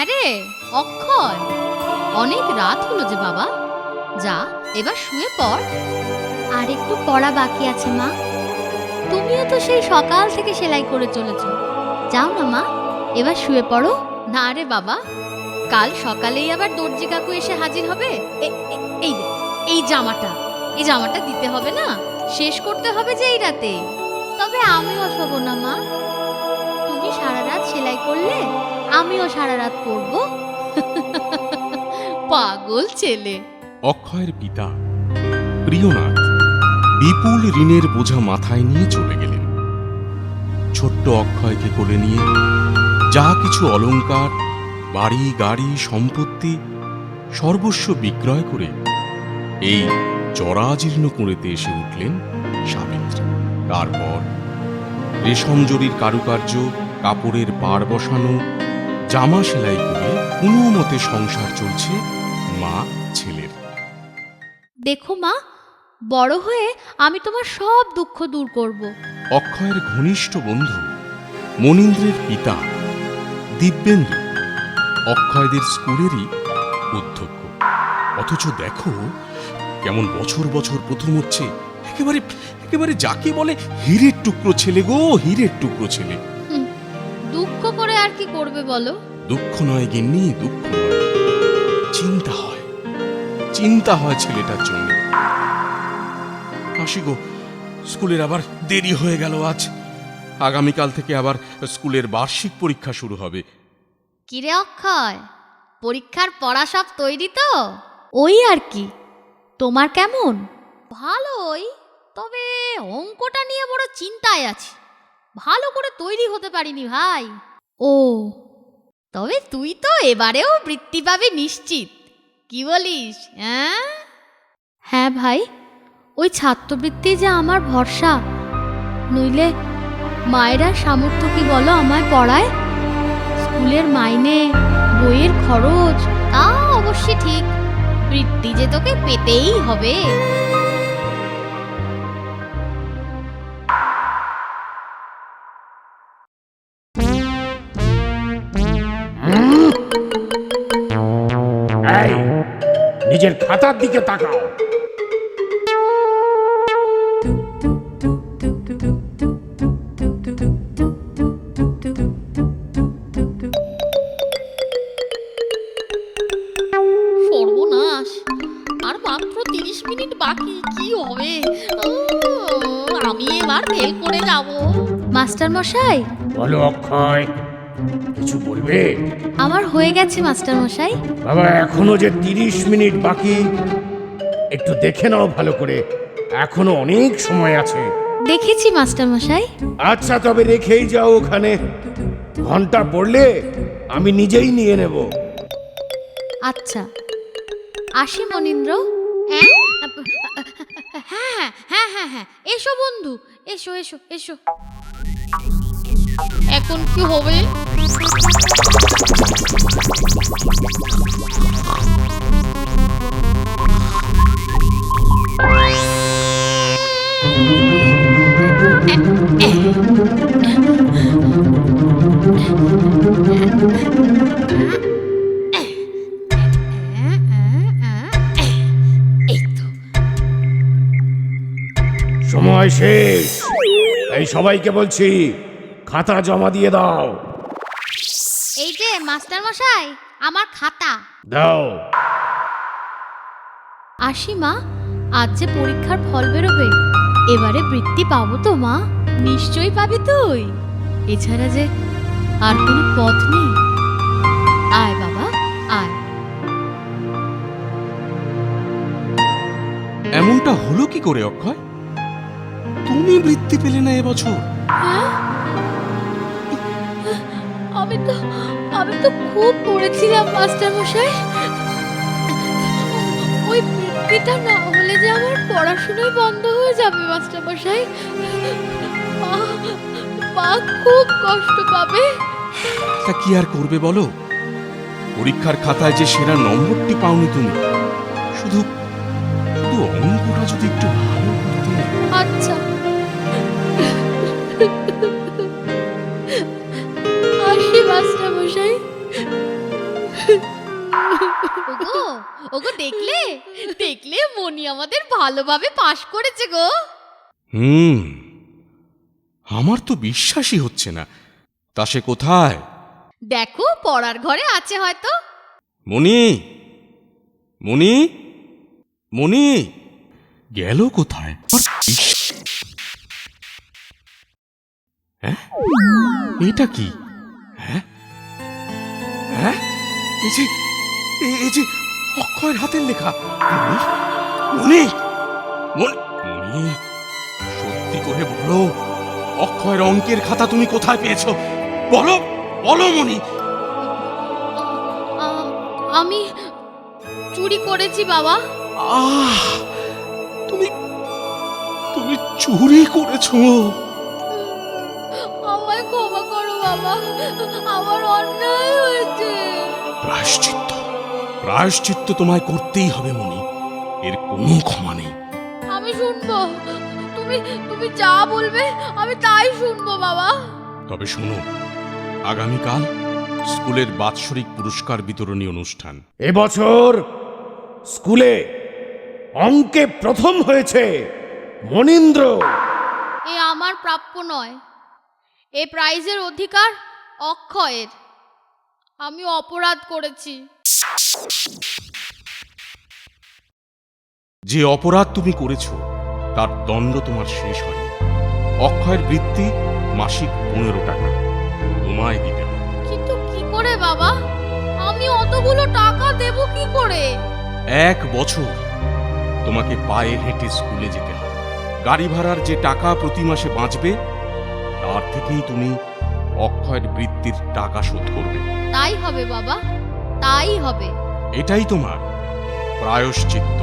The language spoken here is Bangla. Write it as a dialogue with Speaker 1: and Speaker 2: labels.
Speaker 1: হ্যাঁ রে অক্ষয়, অনেক রাত হলো যে বাবা, যা এবার শুয়ে পড়। আর একটু পড়া বাকি আছে মা। তুমিও তো সেই সকাল থেকে সেলাই করে চলেছ, যাও না মা, এবার শুয়ে পড়ো। না রে বাবা, কাল সকালেই আবার দর্জি কাকু এসে হাজির হবে। এই এই জামাটা দিতে হবে না, শেষ করতে হবে যে এই রাতে। তবে আমিও শোবো না মা, তুমি সারা রাত সেলাই করলে আমিও সারা রাত করব। পাগল ছেলে।
Speaker 2: অক্ষয়ের পিতা প্রিয়নাথ বিপুল ঋণের বোঝা মাথায় নিয়ে চলে গেলেন। ছোট্ট অক্ষয়কে কোলে নিয়ে যা কিছু অলংকার, বাড়ি গাড়ি সম্পত্তি সর্বস্ব বিক্রয় করে এই জরাজীর্ণ কুঁড়েতে এসে উঠলেন সাবিত্রী। তারপর রেশম জরির কারুকার্য, কাপড়ের পাড় বসানো, জামা সেলাই করে কোনো মতে সংসার চলছে মা ছেলের।
Speaker 1: দেখো মা, বড় হয়ে আমি তোমার সব দুঃখ দূর করব।
Speaker 2: অক্ষয়ের ঘনিষ্ঠ বন্ধু মনীন্দ্রের পিতা দিব্যেন্দু অক্ষয়দের স্কুলেরই অধ্যক্ষ। অথচ দেখো কেমন বছর বছর প্রথম হচ্ছে, একেবারে একেবারে যাকে বলে হীরের টুকরো ছেলে গো, হীরের টুকরো ছেলে।
Speaker 1: দুঃখ করে আর কি করবে বলো?
Speaker 2: দুঃখ নয় গিন্নি, দুঃখ নয়, চিন্তা হয় ছেলেটার জন্য। আসি গো, স্কুলের আবার দেরি হয়ে গেল আজ। আগামীকাল থেকে আবার স্কুলের বার্ষিক পরীক্ষা শুরু হবে।
Speaker 1: কিরে অক্ষয়, পরীক্ষার পড়া সব তৈরি তো? ওই আর কি। তোমার কেমন? ভালোই, তবে অঙ্কটা নিয়ে বড় চিন্তায় আছি, ভালো করে তৈরি হতে পারিনি ভাই। ও, তবে তুই তো এবারেও বৃত্তি পাবি নিশ্চিত, কি বলিস? হ্যাঁ ভাই, ওই ছাত্রবৃত্তি যে আমার ভরসা, নইলে মায়েরা সামর্থ্য কি বলো আমায় পড়ায়? স্কুলের মাইনে, বইয়ের খরচ, তা অবশ্যই ঠিক, বৃত্তি যে তোকে পেতেই হবে।
Speaker 3: এই, নিজের খাতার দিকে তাকাও।
Speaker 1: সর্বনাশ, আর মাত্র 30 মিনিট বাকি, কি হবে? আমি এবার ফেল করে যাব। মাস্টার মশাই।
Speaker 3: বলো অক্ষয়, কিছু বলবে?
Speaker 1: আমার হয়ে গেছে মাস্টার মশাই।
Speaker 3: বাবা, এখনো যে 30 মিনিট বাকি, একটু দেখে নাও ভালো করে, এখনো অনেক সময় আছে।
Speaker 1: দেখেছি মাস্টার মশাই।
Speaker 3: আচ্ছা, তবে রেখেই যাও ওখানে, ঘন্টা পড়লে আমি নিজেই নিয়ে নেব।
Speaker 1: আচ্ছা, আসি মনীন্দ্র। হ্যাঁ হ্যাঁ হ্যাঁ হ্যাঁ হ্যাঁ, এসো বন্ধু, এসো এসো এসো। এখন কি হবে?
Speaker 3: সময় শেষ। এই সবাইকে বলছি, খাতা জমা দিয়ে দাও।
Speaker 1: এই যে মাস্টার মশাই, আমার খাতা
Speaker 3: দাও।
Speaker 1: আসি মা, আজ যে পরীক্ষার ফল বেরোবে, এবারে বৃত্তি পাবো তো মা? নিশ্চয়ই পাবি তুই, এছাড়া যে আর কোনো পথ নেই। আয় বাবা আয়।
Speaker 2: এমনটা হলো কি করে অক্ষয়? তুমি বৃত্তি পেলে না এবছর?
Speaker 1: আমি তো খুব পড়েছিলাম মাস্টার মশাই। ওই বৃত্তিটা না হলে যে আমার পড়াশোনাই বন্ধ হয়ে যাবে মাস্টার মশাই। মা খুব কষ্ট পাবে।
Speaker 2: তা কি আর করবে বলো? পরীক্ষার খাতায় যে সেরা নম্বরটি পাওনি তুমি, শুধু শুধু অঙ্কটা যদি একটু ভালো করতে।
Speaker 1: আচ্ছা, আসি মাস্টার মশাই। ওগো ওগো দেখলে দেখলে মনি আমাদের ভালোভাবে পাশ করেছে গো।
Speaker 2: আমার তো বিশ্বাসই হচ্ছে না। তা সে কোথায়?
Speaker 1: দেখো পড়ার ঘরে আছে হয়তো।
Speaker 2: মনি, মনি, মনি গেল কোথায়? হ্যাঁ, এটা কি? হ্যাঁ হ্যাঁ, এই যে অক্ষয়ের হাতের লেখা। মনি, মনি, মনি, সত্যি করে বলো, অক্ষয়ের অঙ্কের খাতা তুমি কোথায় পেয়েছো? বলো বলো মনি।
Speaker 1: আমি চুরি করেছি বাবা।
Speaker 2: আহ, তুমি তুমি চুরি করেছো?
Speaker 1: আমায় ক্ষমা করো বাবা, আমার অন্যায় হয়েছে।
Speaker 2: প্রায়শ্চিত্ত, প্রায়শ্চিত্ত তোমায় করতেই হবে মনি, এর কোনো ক্ষমা নেই।
Speaker 1: আমি শুনবো, তুমি তুমি যা বলবে আমি তাই শুনবো বাবা।
Speaker 2: তবে শোনো, আগামীকাল স্কুলের বাৎসরিক পুরস্কার বিতরণী অনুষ্ঠান।
Speaker 3: এবছর স্কুলে অঙ্কে প্রথম হয়েছে মনীন্দ্র।
Speaker 1: এ আমার প্রাপ্য নয়, এ প্রাইজের অধিকার অক্ষয়ের। আমি অপরাধ করেছি।
Speaker 2: যে অপরাধ তুমি করেছো তার দণ্ড তোমার শেষ হয়নি। অক্ষয়ের বৃত্তি মাসিক 15 টাকা তোমায় দিতে হবে।
Speaker 1: কিন্তু কি করে বাবা, আমি অতগুলো টাকা দেব কি করে?
Speaker 2: 1 বছর তোমাকে পায়ে হেঁটে স্কুলে যেতে হবে। গাড়ি ভাড়ার যে টাকা প্রতি মাসে বাঁচবে তার থেকেই তুমি অক্ষয়ের বৃত্তির টাকা শোধ করবে।
Speaker 1: তাই হবে বাবা, তাই হবে।
Speaker 2: এটাই তোমার প্রায়শ্চিত্ত।